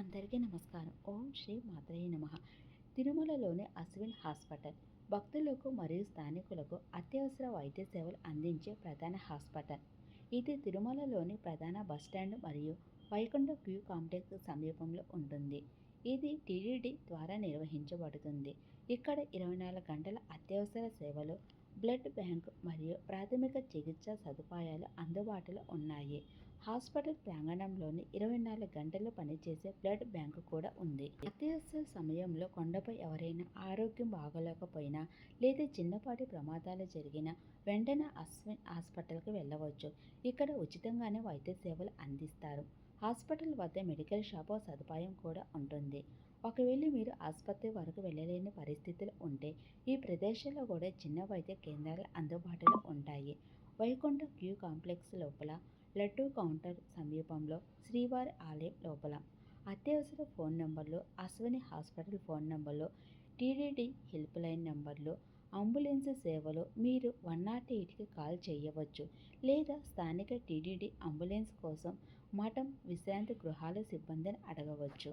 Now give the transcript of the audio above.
అందరికీ నమస్కారం. ఓం శ్రీ మాత్రేయ నమః. తిరుమలలోని అశ్విన్ హాస్పిటల్ భక్తులకు మరియు స్థానికులకు అత్యవసర వైద్య సేవలు అందించే ప్రధాన హాస్పిటల్. ఇది తిరుమలలోని ప్రధాన బస్టాండ్ మరియు వైకుంఠ క్యూ కాంప్లెక్స్ సమీపంలో ఉంటుంది. ఇది టీటీడీ ద్వారా నిర్వహించబడుతుంది. ఇక్కడ 24 గంటల అత్యవసర సేవలు, బ్లడ్ బ్యాంక్ మరియు ప్రాథమిక చికిత్సా సదుపాయాలు అందుబాటులో ఉన్నాయి. హాస్పిటల్ ప్రాంగణంలోని 24 గంటలు పనిచేసే బ్లడ్ బ్యాంకు కూడా ఉంది. అత్యవసర సమయంలో కొండపై ఎవరైనా ఆరోగ్యం బాగోలేకపోయినా లేదా చిన్నపాటి ప్రమాదాలు జరిగినా వెంటనే అశ్విన్ హాస్పిటల్కి వెళ్ళవచ్చు. ఇక్కడ ఉచితంగానే వైద్య సేవలు అందిస్తారు. హాస్పిటల్ వద్ద మెడికల్ షాప్ సదుపాయం కూడా ఉంటుంది. ఒకవేళ మీరు ఆసుపత్రి వరకు వెళ్ళలేని పరిస్థితులు ఉంటే ఈ ప్రదేశంలో కూడా చిన్న వైద్య కేంద్రాలు అందుబాటులో ఉంటాయి. వైకుంఠ క్యూ కాంప్లెక్స్ లోపల, లడ్డూ కౌంటర్ సమీపంలో, శ్రీవారి ఆలయం లోపల. అత్యవసర ఫోన్ నంబర్లు, అశ్విని హాస్పిటల్ ఫోన్ నంబర్లు, టీటీడీ హెల్ప్ లైన్ నంబర్లు, అంబులెన్స్ సేవలు. మీరు 108కి కాల్ చేయవచ్చు లేదా స్థానిక టీటీడీ అంబులెన్స్ కోసం మఠం విశ్రాంతి గృహాల సిబ్బందిని అడగవచ్చు.